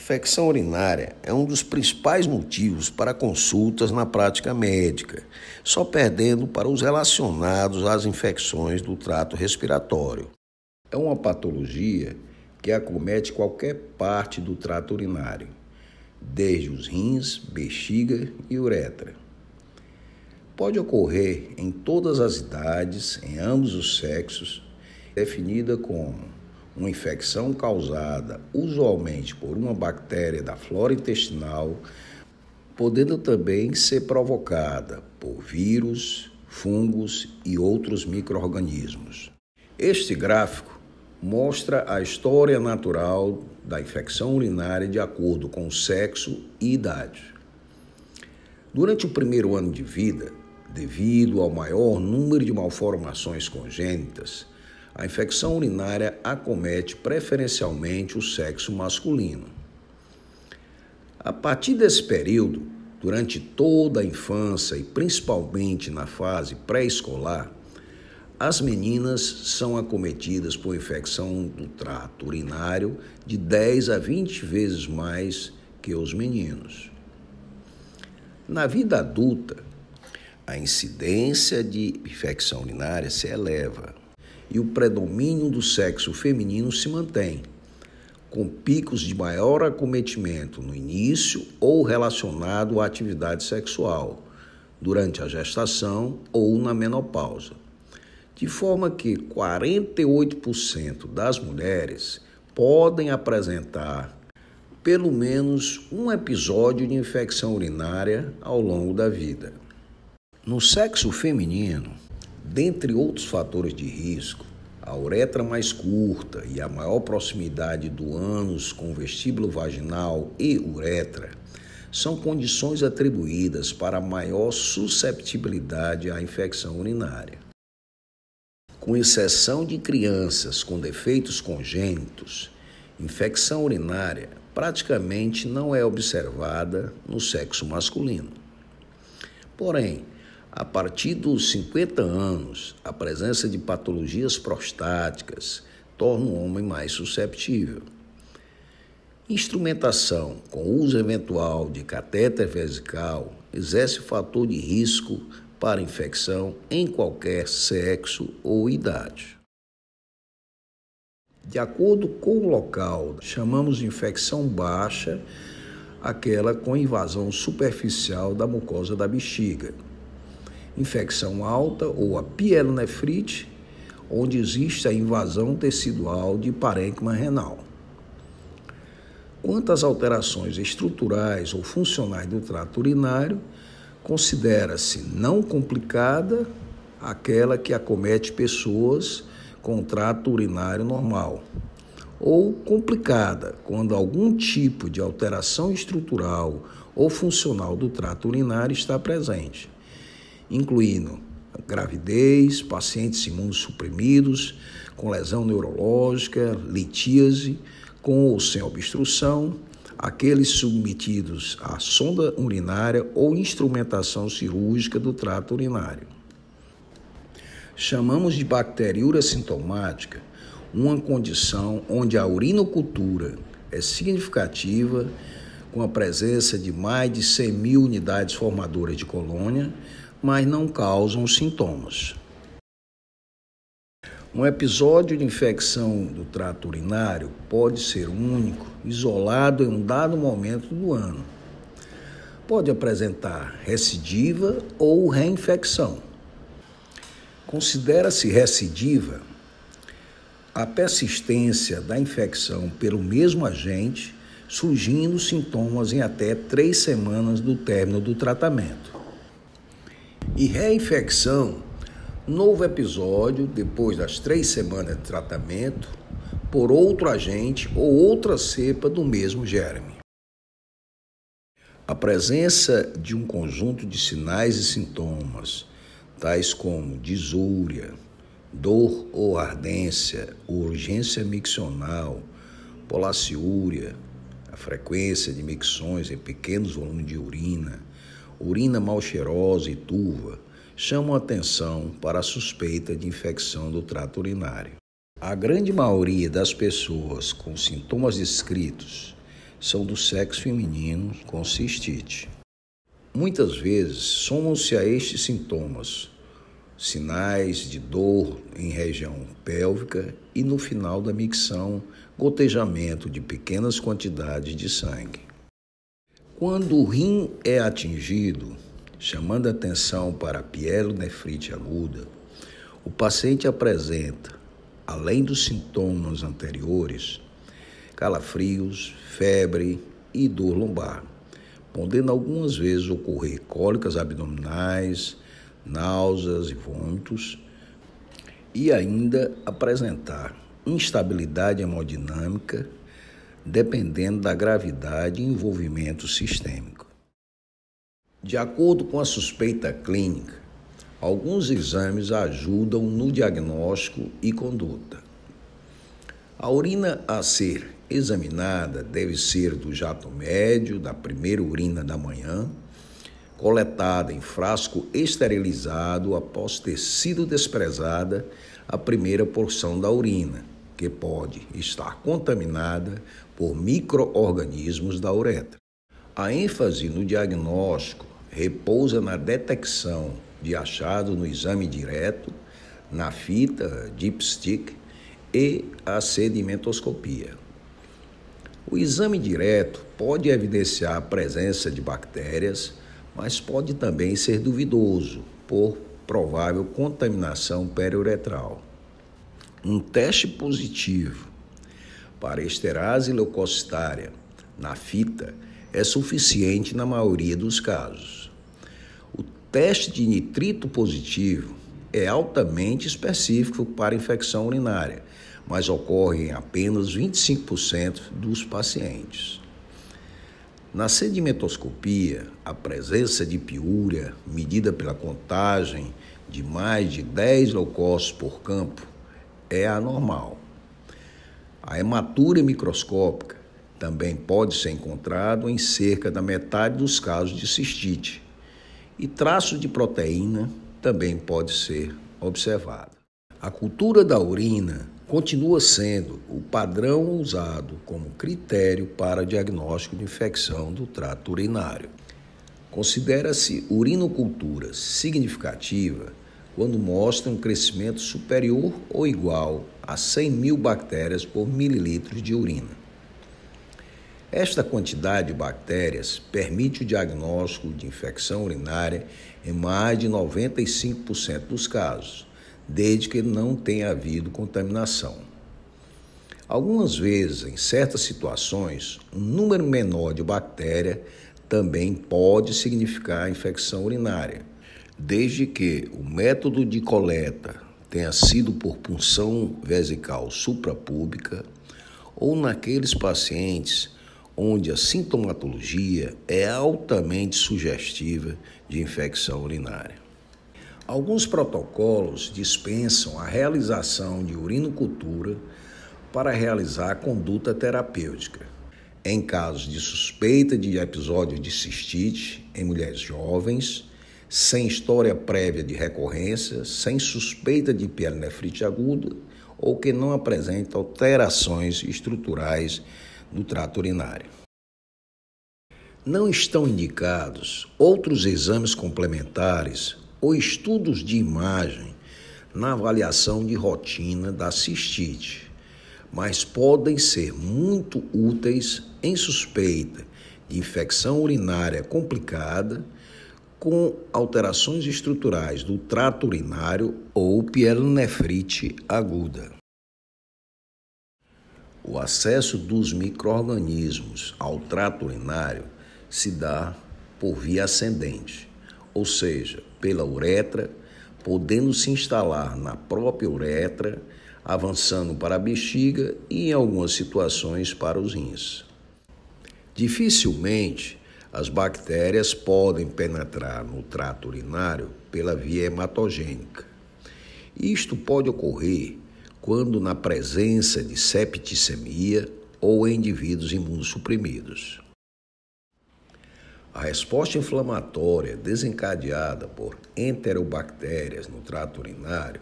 Infecção urinária é um dos principais motivos para consultas na prática médica, só perdendo para os relacionados às infecções do trato respiratório. É uma patologia que acomete qualquer parte do trato urinário, desde os rins, bexiga e uretra. Pode ocorrer em todas as idades, em ambos os sexos, definida como uma infecção causada usualmente por uma bactéria da flora intestinal, podendo também ser provocada por vírus, fungos e outros micro-organismos. Este gráfico mostra a história natural da infecção urinária de acordo com o sexo e idade. Durante o primeiro ano de vida, devido ao maior número de malformações congênitas, a infecção urinária acomete preferencialmente o sexo masculino. A partir desse período, durante toda a infância e principalmente na fase pré-escolar, as meninas são acometidas por infecção do trato urinário de 10 a 20 vezes mais que os meninos. Na vida adulta, a incidência de infecção urinária se eleva e o predomínio do sexo feminino se mantém, com picos de maior acometimento no início ou relacionado à atividade sexual, durante a gestação ou na menopausa, de forma que 48% das mulheres podem apresentar pelo menos um episódio de infecção urinária ao longo da vida. No sexo feminino, dentre outros fatores de risco, a uretra mais curta e a maior proximidade do ânus com o vestíbulo vaginal e uretra são condições atribuídas para maior susceptibilidade à infecção urinária. Com exceção de crianças com defeitos congênitos, infecção urinária praticamente não é observada no sexo masculino. Porém, a partir dos 50 anos, a presença de patologias prostáticas torna o homem mais susceptível. Instrumentação com uso eventual de catéter vesical exerce fator de risco para infecção em qualquer sexo ou idade. De acordo com o local, chamamos de infecção baixa aquela com invasão superficial da mucosa da bexiga. Infecção alta ou a pielonefrite, onde existe a invasão tecidual de parênquima renal. Quanto às alterações estruturais ou funcionais do trato urinário, considera-se não complicada aquela que acomete pessoas com trato urinário normal, ou complicada quando algum tipo de alteração estrutural ou funcional do trato urinário está presente, incluindo gravidez, pacientes imunossuprimidos, com lesão neurológica, litíase, com ou sem obstrução, aqueles submetidos à sonda urinária ou instrumentação cirúrgica do trato urinário. Chamamos de bacteriúria sintomática uma condição onde a urinocultura é significativa, com a presença de mais de 100.000 unidades formadoras de colônia, mas não causam sintomas. Um episódio de infecção do trato urinário pode ser único, isolado em um dado momento do ano. Pode apresentar recidiva ou reinfecção. Considera-se recidiva a persistência da infecção pelo mesmo agente, surgindo sintomas em até 3 semanas do término do tratamento. E reinfecção, novo episódio depois das 3 semanas de tratamento por outro agente ou outra cepa do mesmo germe. A presença de um conjunto de sinais e sintomas, tais como disúria, dor ou ardência, urgência miccional, polaciúria, a frequência de micções em pequenos volumes de urina mal cheirosa e turva, chamam atenção para a suspeita de infecção do trato urinário. A grande maioria das pessoas com sintomas descritos são do sexo feminino com cistite. Muitas vezes somam-se a estes sintomas sinais de dor em região pélvica e, no final da micção, gotejamento de pequenas quantidades de sangue. Quando o rim é atingido, chamando a atenção para a pielonefrite aguda, o paciente apresenta, além dos sintomas anteriores, calafrios, febre e dor lombar, podendo algumas vezes ocorrer cólicas abdominais, náuseas e vômitos, e ainda apresentar instabilidade hemodinâmica, dependendo da gravidade e envolvimento sistêmico. De acordo com a suspeita clínica, alguns exames ajudam no diagnóstico e conduta. A urina a ser examinada deve ser do jato médio, da primeira urina da manhã, coletada em frasco esterilizado após ter sido desprezada a primeira porção da urina, que pode estar contaminada por micro-organismos da uretra. A ênfase no diagnóstico repousa na detecção de achado no exame direto, na fita dipstick e a sedimentoscopia. O exame direto pode evidenciar a presença de bactérias, mas pode também ser duvidoso por provável contaminação periuretral. Um teste positivo para esterase leucocitária na fita é suficiente na maioria dos casos. O teste de nitrito positivo é altamente específico para infecção urinária, mas ocorre em apenas 25% dos pacientes. Na sedimentoscopia, a presença de piúria, medida pela contagem de mais de 10 leucócitos por campo, é anormal. A hematúria microscópica também pode ser encontrado em cerca da metade dos casos de cistite, e traço de proteína também pode ser observado. A cultura da urina continua sendo o padrão usado como critério para diagnóstico de infecção do trato urinário. Considera-se urinocultura significativa quando mostra um crescimento superior ou igual a 100.000 bactérias por mililitro de urina. Esta quantidade de bactérias permite o diagnóstico de infecção urinária em mais de 95% dos casos, desde que não tenha havido contaminação. Algumas vezes, em certas situações, um número menor de bactéria também pode significar infecção urinária, desde que o método de coleta tenha sido por punção vesical suprapúbica ou naqueles pacientes onde a sintomatologia é altamente sugestiva de infecção urinária. Alguns protocolos dispensam a realização de urinocultura para realizar a conduta terapêutica. Em casos de suspeita de episódio de cistite em mulheres jovens, sem história prévia de recorrência, sem suspeita de pielonefrite aguda ou que não apresenta alterações estruturais no trato urinário. Não estão indicados outros exames complementares ou estudos de imagem na avaliação de rotina da cistite, mas podem ser muito úteis em suspeita de infecção urinária complicada com alterações estruturais do trato urinário ou pielonefrite aguda. O acesso dos micro-organismos ao trato urinário se dá por via ascendente, ou seja, pela uretra, podendo se instalar na própria uretra, avançando para a bexiga e, em algumas situações, para os rins. Dificilmente, as bactérias podem penetrar no trato urinário pela via hematogênica. Isto pode ocorrer quando na presença de septicemia ou em indivíduos imunossuprimidos. A resposta inflamatória desencadeada por enterobactérias no trato urinário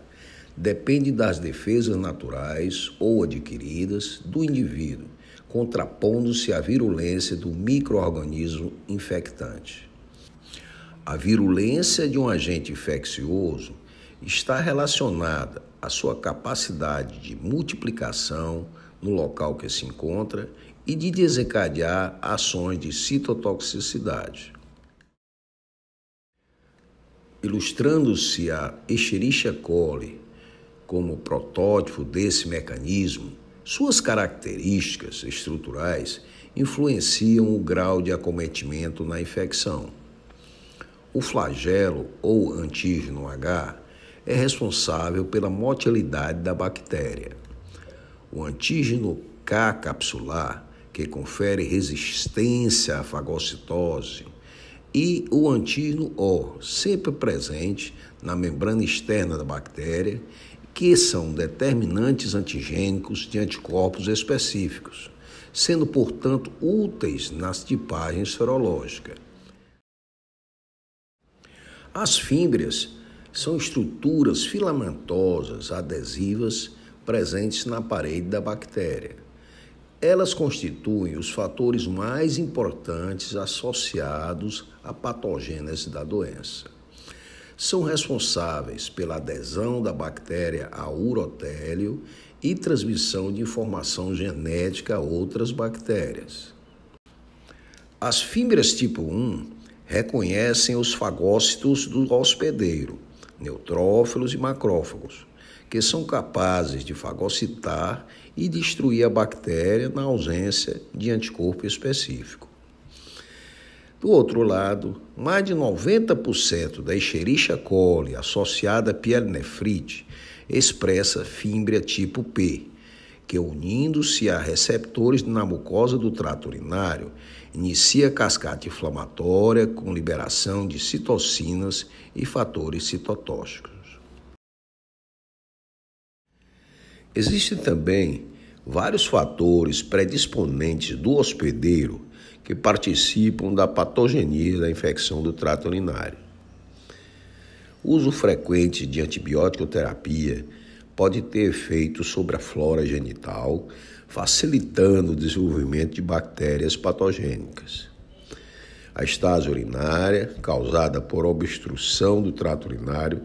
depende das defesas naturais ou adquiridas do indivíduo, contrapondo-se à virulência do micro-organismo infectante. A virulência de um agente infeccioso está relacionada à sua capacidade de multiplicação no local que se encontra e de desencadear ações de citotoxicidade. Ilustrando-se a Escherichia coli como protótipo desse mecanismo, suas características estruturais influenciam o grau de acometimento na infecção. O flagelo ou antígeno H é responsável pela motilidade da bactéria. O antígeno K capsular, que confere resistência à fagocitose, e o antígeno O, sempre presente na membrana externa da bactéria, que são determinantes antigênicos de anticorpos específicos, sendo, portanto, úteis nas tipagens serológicas. As fímbrias são estruturas filamentosas adesivas presentes na parede da bactéria. Elas constituem os fatores mais importantes associados à patogênese da doença. São responsáveis pela adesão da bactéria ao urotélio e transmissão de informação genética a outras bactérias. As fímbrias tipo 1 reconhecem os fagócitos do hospedeiro, neutrófilos e macrófagos, que são capazes de fagocitar e destruir a bactéria na ausência de anticorpo específico. Do outro lado, mais de 90% da Escherichia coli associada à pielonefrite expressa fímbria tipo P, que, unindo-se a receptores na mucosa do trato urinário, inicia cascata inflamatória com liberação de citocinas e fatores citotóxicos. Existem também vários fatores predisponentes do hospedeiro que participam da patogenia da infecção do trato urinário. O uso frequente de antibiótico-terapia pode ter efeito sobre a flora genital, facilitando o desenvolvimento de bactérias patogênicas. A estase urinária, causada por obstrução do trato urinário,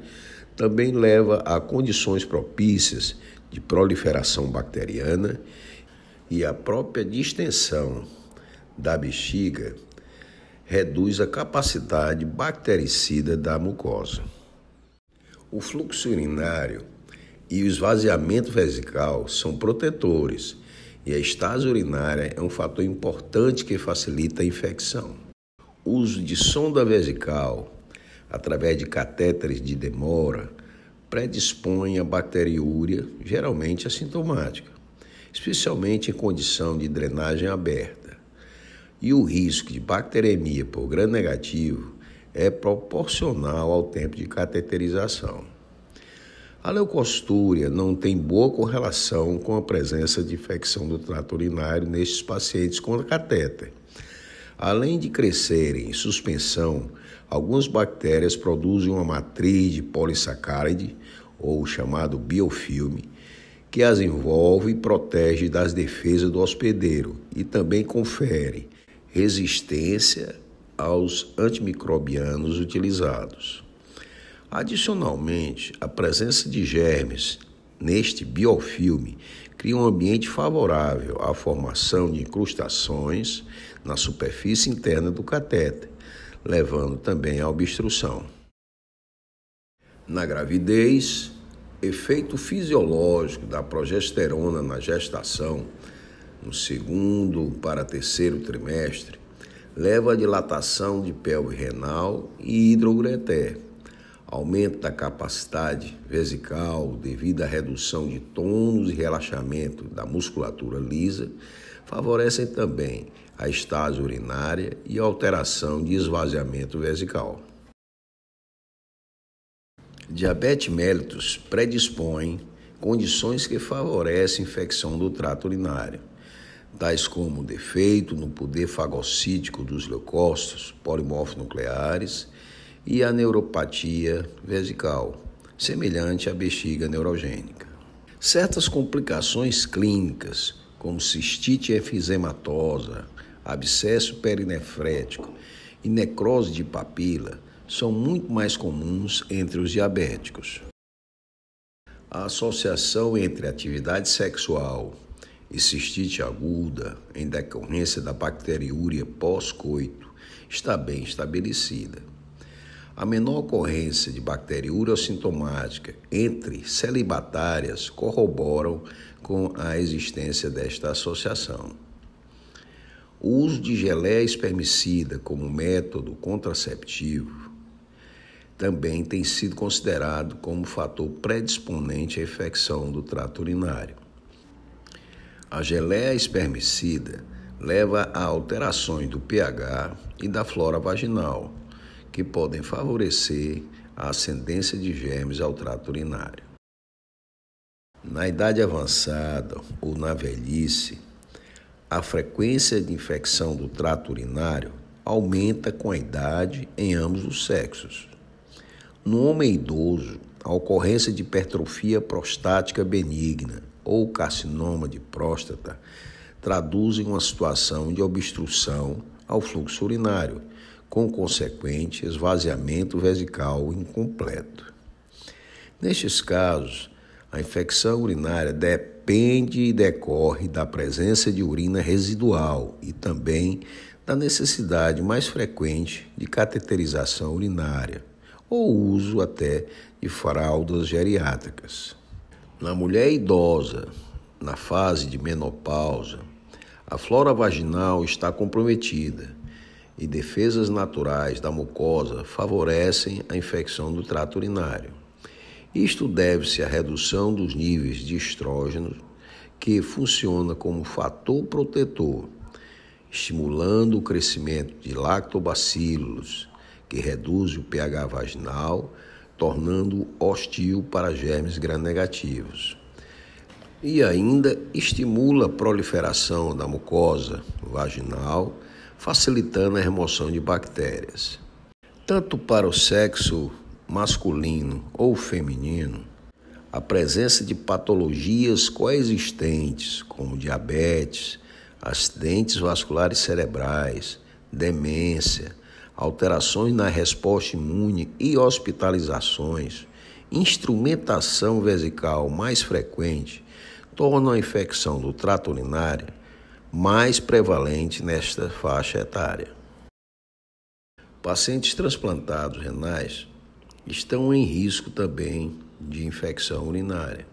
também leva a condições propícias de proliferação bacteriana e a própria distensão da bexiga reduz a capacidade bactericida da mucosa. O fluxo urinário e o esvaziamento vesical são protetores e a estase urinária é um fator importante que facilita a infecção. O uso de sonda vesical através de catéteres de demora predispõe a bacteriúria, geralmente assintomática, especialmente em condição de drenagem aberta. E o risco de bacteremia por gram negativo é proporcional ao tempo de cateterização. A leucostúria não tem boa correlação com a presença de infecção do trato urinário nestes pacientes com catéter. Além de crescerem em suspensão, algumas bactérias produzem uma matriz de polissacáride, ou chamado biofilme, que as envolve e protege das defesas do hospedeiro e também confere resistência aos antimicrobianos utilizados. Adicionalmente, a presença de germes neste biofilme cria um ambiente favorável à formação de incrustações na superfície interna do catéter, levando também à obstrução. Na gravidez, efeito fisiológico da progesterona na gestação, no segundo para terceiro trimestre, leva à dilatação de pelve renal e hidroureter, aumento da capacidade vesical devido à redução de tônus e relaxamento da musculatura lisa, favorecem também a estase urinária e a alteração de esvaziamento vesical. Diabetes mellitus predispõe condições que favorecem infecção do trato urinário, tais como defeito no poder fagocítico dos leucócitos polimorfos nucleares e a neuropatia vesical, semelhante à bexiga neurogênica. Certas complicações clínicas, como cistite efizematosa, abscesso perinefrético e necrose de papila, são muito mais comuns entre os diabéticos. A associação entre atividade sexual e cistite aguda, em decorrência da bacteriúria pós-coito, está bem estabelecida. A menor ocorrência de bacteriúria assintomática entre celibatárias corroboram com a existência desta associação. O uso de geleia espermicida como método contraceptivo também tem sido considerado como fator predisponente à infecção do trato urinário. A geleia espermicida leva a alterações do pH e da flora vaginal, que podem favorecer a ascendência de germes ao trato urinário. Na idade avançada ou na velhice, a frequência de infecção do trato urinário aumenta com a idade em ambos os sexos. No homem idoso, a ocorrência de hipertrofia prostática benigna ou carcinoma de próstata traduzem uma situação de obstrução ao fluxo urinário, com consequente esvaziamento vesical incompleto. Nestes casos, a infecção urinária depende e decorre da presença de urina residual e também da necessidade mais frequente de cateterização urinária ou uso até de fraldas geriátricas. Na mulher idosa, na fase de menopausa, a flora vaginal está comprometida e defesas naturais da mucosa favorecem a infecção do trato urinário. Isto deve-se à redução dos níveis de estrógeno, que funciona como fator protetor, estimulando o crescimento de lactobacilos, que reduz o pH vaginal, tornando-o hostil para germes gram-negativos. E ainda estimula a proliferação da mucosa vaginal, facilitando a remoção de bactérias. Tanto para o sexo masculino ou feminino, a presença de patologias coexistentes, como diabetes, acidentes vasculares cerebrais, demência, alterações na resposta imune e hospitalizações, instrumentação vesical mais frequente, tornam a infecção do trato urinário mais prevalente nesta faixa etária. Pacientes transplantados renais estão em risco também de infecção urinária.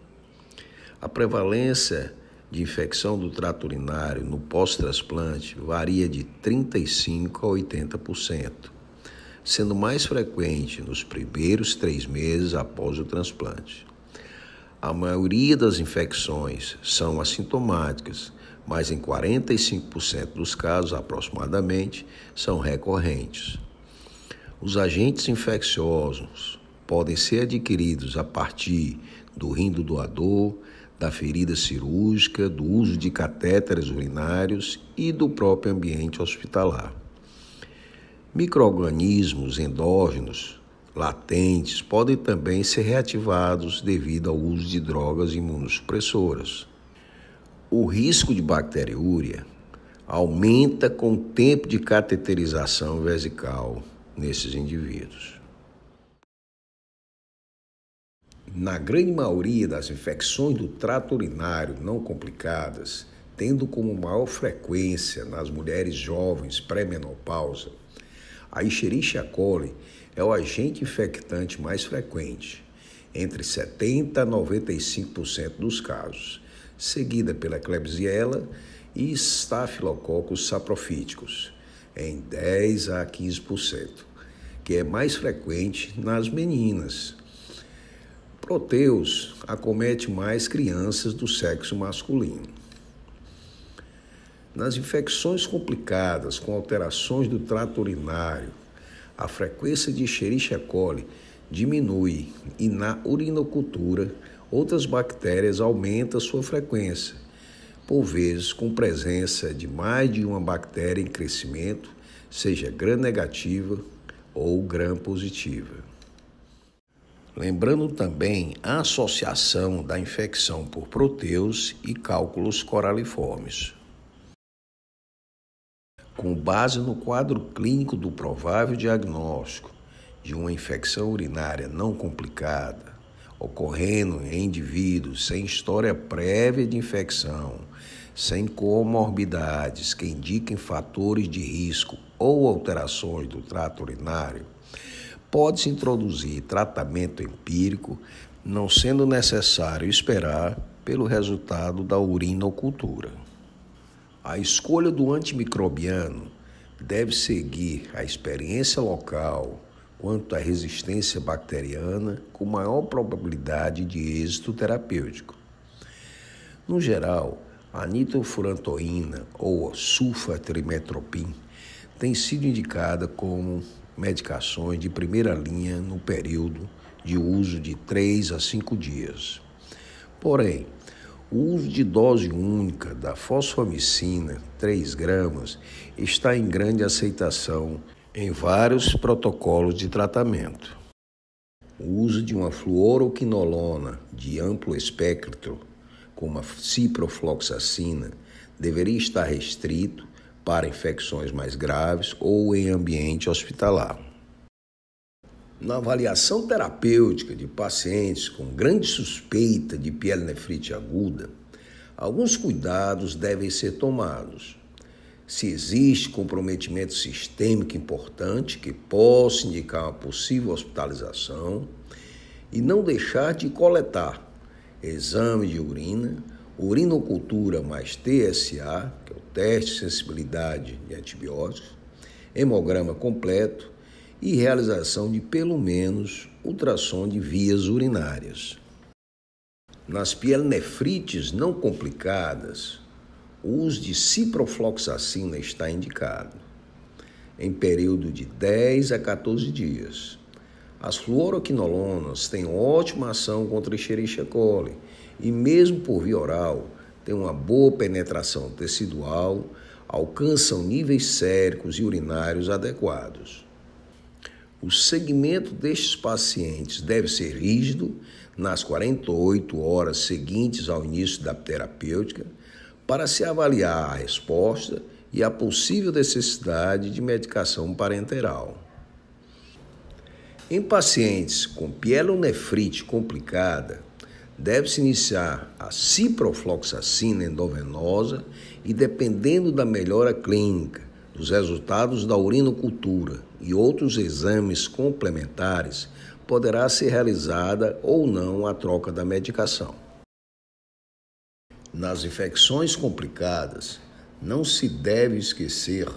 A prevalência de infecção do trato urinário no pós-transplante varia de 35% a 80%, sendo mais frequente nos primeiros 3 meses após o transplante. A maioria das infecções são assintomáticas, mas em 45% dos casos, aproximadamente, são recorrentes. Os agentes infecciosos podem ser adquiridos a partir do rim do doador, da ferida cirúrgica, do uso de catéteres urinários e do próprio ambiente hospitalar. Micro-organismos endógenos latentes podem também ser reativados devido ao uso de drogas imunossupressoras. O risco de bacteriúria aumenta com o tempo de cateterização vesical nesses indivíduos. Na grande maioria das infecções do trato urinário não complicadas, tendo como maior frequência nas mulheres jovens pré-menopausa, a Escherichia coli é o agente infectante mais frequente, entre 70% a 95% dos casos, seguida pela Klebsiella e Staphylococcus saprophyticus, em 10% a 15%, que é mais frequente nas meninas. Proteus acomete mais crianças do sexo masculino. Nas infecções complicadas com alterações do trato urinário, a frequência de Escherichia coli diminui e na urinocultura outras bactérias aumentam sua frequência, por vezes com presença de mais de uma bactéria em crescimento, seja gram-negativa ou gram-positiva. Lembrando também a associação da infecção por proteus e cálculos coraliformes. Com base no quadro clínico do provável diagnóstico de uma infecção urinária não complicada, ocorrendo em indivíduos sem história prévia de infecção, sem comorbidades que indiquem fatores de risco ou alterações do trato urinário, pode-se introduzir tratamento empírico, não sendo necessário esperar pelo resultado da urinocultura. A escolha do antimicrobiano deve seguir a experiência local quanto à resistência bacteriana com maior probabilidade de êxito terapêutico. No geral, a nitrofurantoína ou sulfatrimetropin tem sido indicada como medicações de primeira linha no período de uso de 3 a 5 dias. Porém, o uso de dose única da fosfomicina, 3 gramas, está em grande aceitação em vários protocolos de tratamento. O uso de uma fluoroquinolona de amplo espectro, como a ciprofloxacina, deveria estar restrito para infecções mais graves ou em ambiente hospitalar. Na avaliação terapêutica de pacientes com grande suspeita de pielonefrite aguda, alguns cuidados devem ser tomados. Se existe comprometimento sistêmico importante que possa indicar uma possível hospitalização, e não deixar de coletar exame de urina, urinocultura mais TSA, que é o teste de sensibilidade de antibióticos, hemograma completo, e realização de pelo menos ultrassom de vias urinárias. Nas pielonefrites não complicadas, o uso de ciprofloxacina está indicado, em período de 10 a 14 dias. As fluoroquinolonas têm ótima ação contra Escherichia coli e, mesmo por via oral, têm uma boa penetração tecidual, alcançam níveis séricos e urinários adequados. O segmento destes pacientes deve ser rígido nas 48 horas seguintes ao início da terapêutica para se avaliar a resposta e a possível necessidade de medicação parenteral. Em pacientes com pielonefrite complicada, deve-se iniciar a ciprofloxacina endovenosa e, dependendo da melhora clínica, dos resultados da urinocultura e outros exames complementares, poderá ser realizada ou não a troca da medicação. Nas infecções complicadas, não se deve esquecer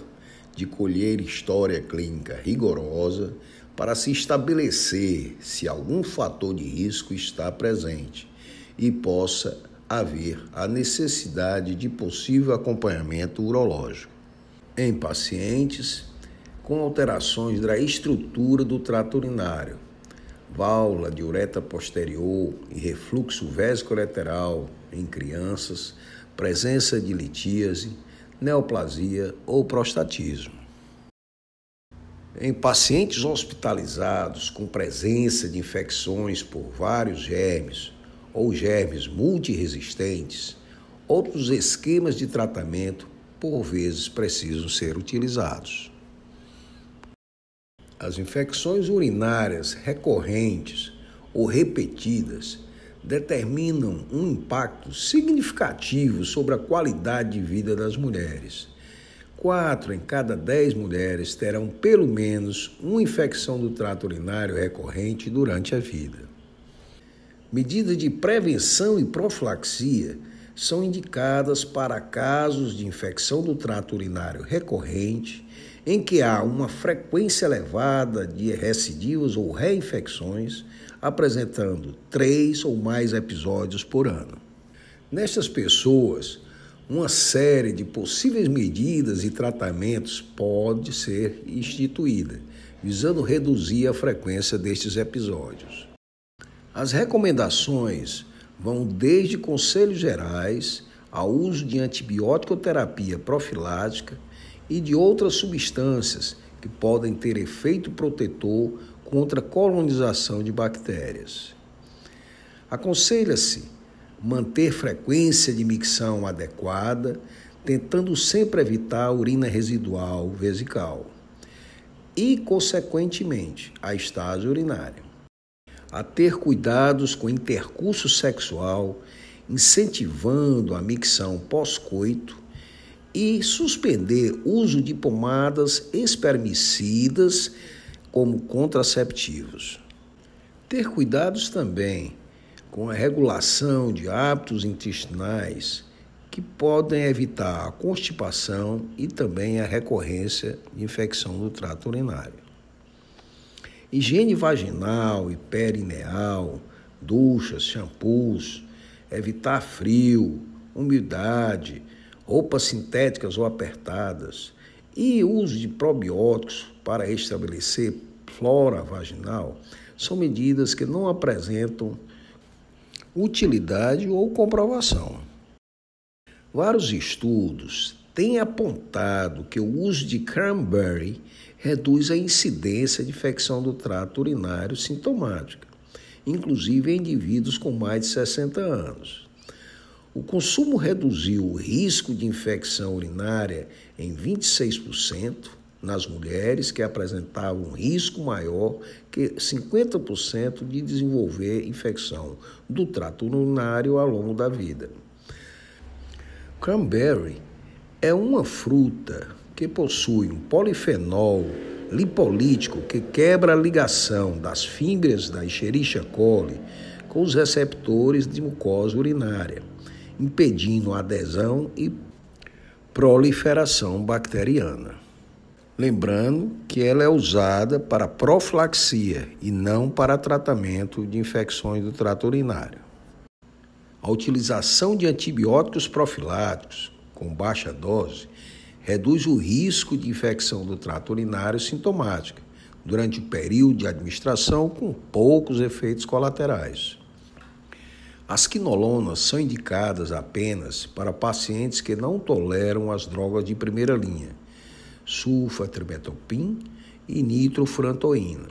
de colher história clínica rigorosa para se estabelecer se algum fator de risco está presente e possa haver a necessidade de possível acompanhamento urológico. Em pacientes com alterações da estrutura do trato urinário, válvula de uretra posterior e refluxo vesicolateral em crianças, presença de litíase, neoplasia ou prostatismo. Em pacientes hospitalizados com presença de infecções por vários germes ou germes multiresistentes, outros esquemas de tratamento por vezes precisam ser utilizados. As infecções urinárias recorrentes ou repetidas determinam um impacto significativo sobre a qualidade de vida das mulheres. 4 em cada 10 mulheres terão pelo menos uma infecção do trato urinário recorrente durante a vida. Medidas de prevenção e profilaxia são indicadas para casos de infecção do trato urinário recorrente, em que há uma frequência elevada de recidivas ou reinfecções, apresentando 3 ou mais episódios por ano. Nestas pessoas, uma série de possíveis medidas e tratamentos pode ser instituída, visando reduzir a frequência destes episódios. As recomendações vão desde conselhos gerais ao uso de antibiótico-terapia profilática e de outras substâncias que podem ter efeito protetor contra a colonização de bactérias. Aconselha-se manter frequência de micção adequada, tentando sempre evitar a urina residual vesical e, consequentemente, a estase urinária. A ter cuidados com o intercurso sexual, incentivando a micção pós-coito e suspender o uso de pomadas espermicidas como contraceptivos. Ter cuidados também com a regulação de hábitos intestinais que podem evitar a constipação e também a recorrência de infecção do trato urinário. Higiene vaginal e perineal, duchas, shampoos, evitar frio, umidade, roupas sintéticas ou apertadas e uso de probióticos para restabelecer flora vaginal são medidas que não apresentam utilidade ou comprovação. Vários estudos têm apontado que o uso de cranberry reduz a incidência de infecção do trato urinário sintomática, inclusive em indivíduos com mais de 60 anos. O consumo reduziu o risco de infecção urinária em 26% nas mulheres que apresentavam um risco maior que 50% de desenvolver infecção do trato urinário ao longo da vida. Cranberry é uma fruta que possui um polifenol lipolítico que quebra a ligação das fibras da Escherichia coli com os receptores de mucosa urinária, impedindo a adesão e proliferação bacteriana. Lembrando que ela é usada para profilaxia e não para tratamento de infecções do trato urinário. A utilização de antibióticos profiláticos com baixa dose reduz o risco de infecção do trato urinário sintomática durante o período de administração com poucos efeitos colaterais. As quinolonas são indicadas apenas para pacientes que não toleram as drogas de primeira linha, sulfatriptopin e nitrofurantoína,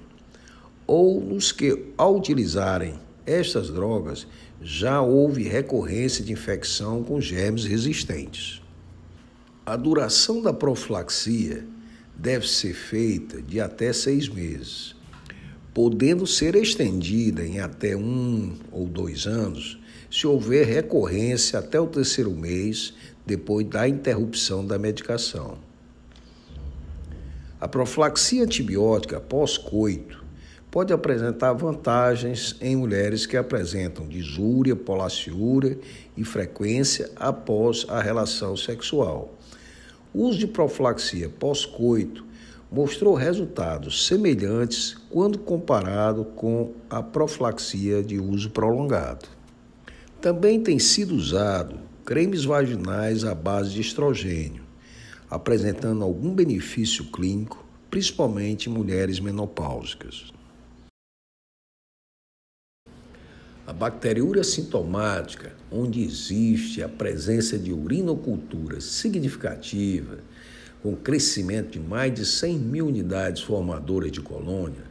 ou nos que, ao utilizarem estas drogas, já houve recorrência de infecção com germes resistentes. A duração da profilaxia deve ser feita de até 6 meses, podendo ser estendida em até 1 ou 2 anos, se houver recorrência até o 3º mês depois da interrupção da medicação. A profilaxia antibiótica pós-coito pode apresentar vantagens em mulheres que apresentam disúria, polaciúria e frequência após a relação sexual. O uso de profilaxia pós-coito mostrou resultados semelhantes quando comparado com a profilaxia de uso prolongado. Também tem sido usado cremes vaginais à base de estrogênio, apresentando algum benefício clínico, principalmente em mulheres menopáusicas. A bacteriúria sintomática, onde existe a presença de urinocultura significativa, com crescimento de mais de 100 mil unidades formadoras de colônia,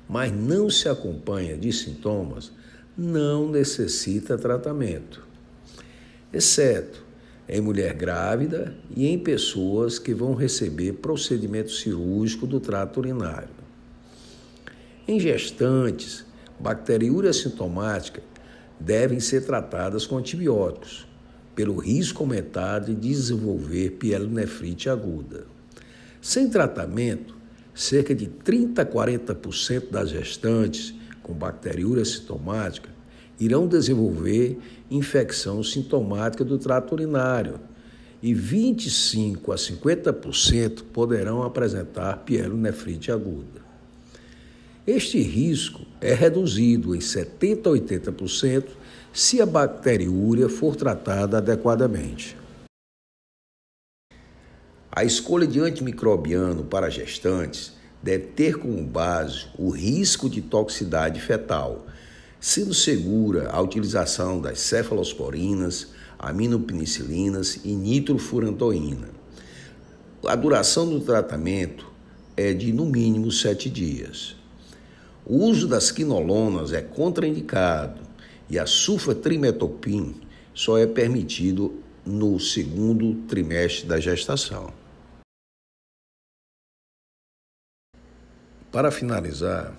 mas não se acompanha de sintomas, não necessita tratamento, exceto em mulher grávida e em pessoas que vão receber procedimento cirúrgico do trato urinário. Em gestantes, bacteriúria sintomática devem ser tratadas com antibióticos, pelo risco aumentado de desenvolver pielonefrite aguda. Sem tratamento, cerca de 30 a 40% das gestantes com bacteriúria sintomática irão desenvolver infecção sintomática do trato urinário e 25 a 50% poderão apresentar pielonefrite aguda. Este risco é reduzido em 70 a 80% se a bacteriúria for tratada adequadamente. A escolha de antimicrobiano para gestantes deve ter como base o risco de toxicidade fetal, sendo segura a utilização das cefalosporinas, aminopenicilinas e nitrofurantoína. A duração do tratamento é de no mínimo 7 dias. O uso das quinolonas é contraindicado e a sulfatrimetopim só é permitido no segundo trimestre da gestação. Para finalizar,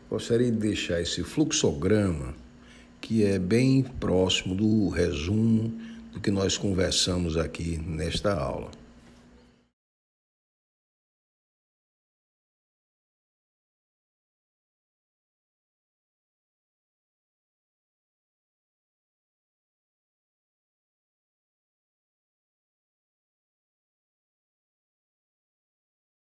gostaria de deixar esse fluxograma que é bem próximo do resumo do que nós conversamos aqui nesta aula.